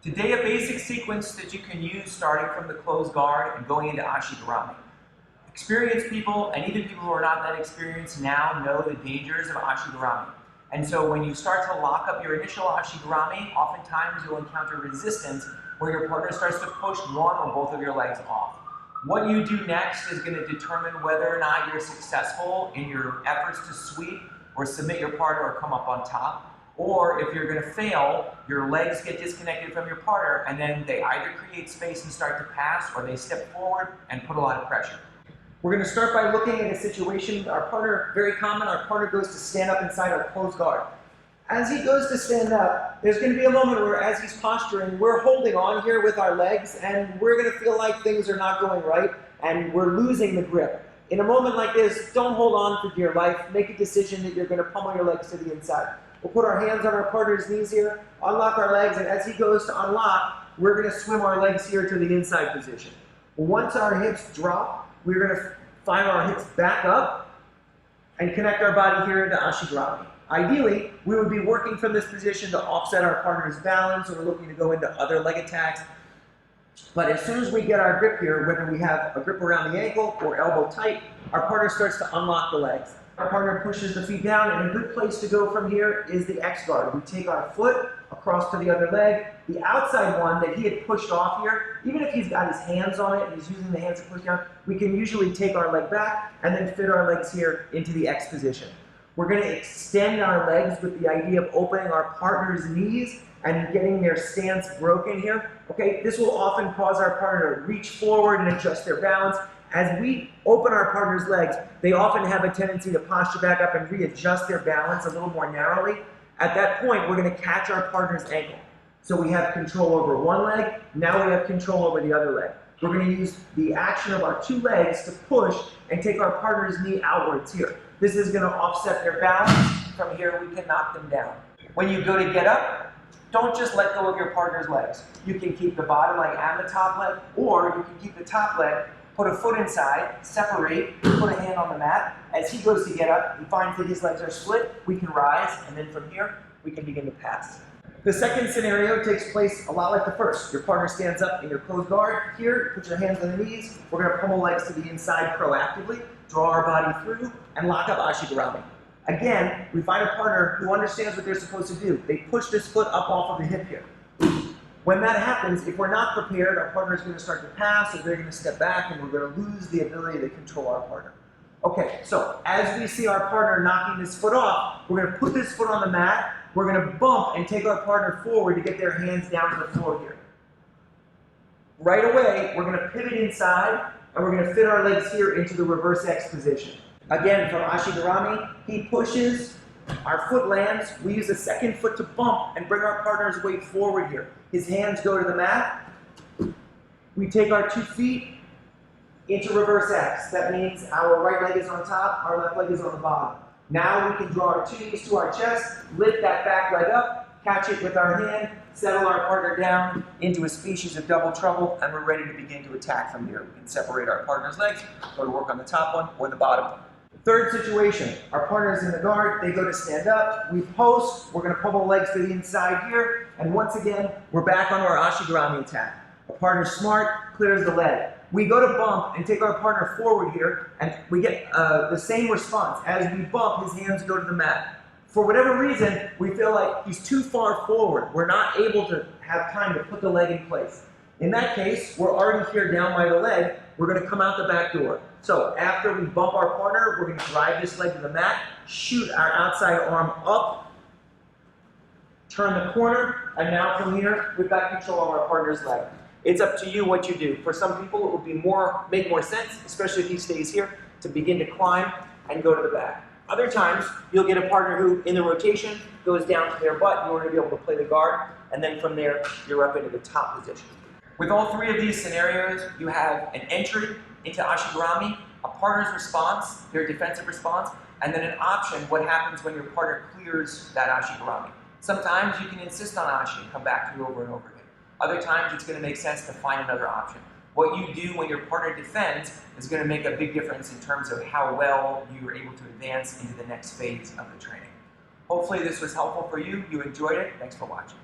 Today, a basic sequence that you can use starting from the closed guard and going into Ashi Garami. Experienced people, and even people who are not that experienced now, know the dangers of Ashi Garami. And so when you start to lock up your initial Ashi Garami, oftentimes you'll encounter resistance where your partner starts to push one or both of your legs off. What you do next is going to determine whether or not you're successful in your efforts to sweep or submit your partner or come up on top. Or if you're going to fail, your legs get disconnected from your partner and then they either create space and start to pass or they step forward and put a lot of pressure. We're going to start by looking at a situation. Our partner, very common, our partner goes to stand up inside our closed guard. As he goes to stand up, there's going to be a moment where as he's posturing, we're holding on here with our legs and we're going to feel like things are not going right and we're losing the grip. In a moment like this, don't hold on for dear life. Make a decision that you're going to pummel your legs to the inside. We'll put our hands on our partner's knees here, unlock our legs, and as he goes to unlock, we're going to swim our legs here to the inside position. Once our hips drop, we're going to fire our hips back up and connect our body here into Ashi Garami. Ideally, we would be working from this position to offset our partner's balance or looking to go into other leg attacks. But as soon as we get our grip here, whether we have a grip around the ankle or elbow tight, our partner starts to unlock the legs. Our partner pushes the feet down, and a good place to go from here is the X guard. We take our foot across to the other leg. The outside one that he had pushed off here, even if he's got his hands on it and he's using the hands to push down, we can usually take our leg back and then fit our legs here into the X position. We're going to extend our legs with the idea of opening our partner's knees and getting their stance broken here. Okay, this will often cause our partner to reach forward and adjust their balance. As we open our partner's legs, they often have a tendency to posture back up and readjust their balance a little more narrowly. At that point, we're going to catch our partner's ankle. So we have control over one leg, now we have control over the other leg. We're going to use the action of our two legs to push and take our partner's knee outwards here. This is going to offset their balance. From here, we can knock them down. When you go to get up, don't just let go of your partner's legs. You can keep the bottom leg and the top leg, or you can keep the top leg, put a foot inside, separate, put a hand on the mat. As he goes to get up, he finds that his legs are split, we can rise, and then from here, we can begin to pass. The second scenario takes place a lot like the first. Your partner stands up in your closed guard. Here, put your hands on the knees. We're going to pummel legs to the inside proactively, draw our body through, and lock up Ashi Garami. Again, we find a partner who understands what they're supposed to do. They push this foot up off of the hip here. When that happens, if we're not prepared, our partner is going to start to pass, or they're going to step back, and we're going to lose the ability to control our partner. Okay, so as we see our partner knocking this foot off, we're going to put this foot on the mat, we're going to bump and take our partner forward to get their hands down to the floor here. Right away, we're going to pivot inside, and we're going to fit our legs here into the reverse X position. Again, from Ashi Garami, he pushes, our foot lands, we use the second foot to bump and bring our partner's weight forward here. His hands go to the mat. We take our 2 feet into reverse X. That means our right leg is on top, our left leg is on the bottom. Now we can draw our 2 knees to our chest, lift that back leg up, catch it with our hand, settle our partner down into a species of double trouble, and we're ready to begin to attack from here. We can separate our partner's legs, go to work on the top one or the bottom one. Third situation, our partner's in the guard, they go to stand up, we post, we're going to pummel legs to the inside here, and once again, we're back on our Ashi Garami attack. Our partner's smart, clears the leg. We go to bump and take our partner forward here, and we get the same response. As we bump, his hands go to the mat. For whatever reason, we feel like he's too far forward. We're not able to have time to put the leg in place. In that case, we're already here down by the leg, we're going to come out the back door. So after we bump our partner, we're going to drive this leg to the mat, shoot our outside arm up, turn the corner, and now from here, we've got control of our partner's leg. It's up to you what you do. For some people, it would be make more sense, especially if he stays here, to begin to climb and go to the back. Other times, you'll get a partner who, in the rotation, goes down to their butt in order to be able to play the guard, and then from there, you're up into the top position. With all three of these scenarios, you have an entry into Ashi Garami, a partner's response, their defensive response, and then an option, what happens when your partner clears that Ashi Garami. Sometimes you can insist on Ashi and come back to it over and over again. Other times it's going to make sense to find another option. What you do when your partner defends is going to make a big difference in terms of how well you are able to advance into the next phase of the training. Hopefully this was helpful for you. You enjoyed it. Thanks for watching.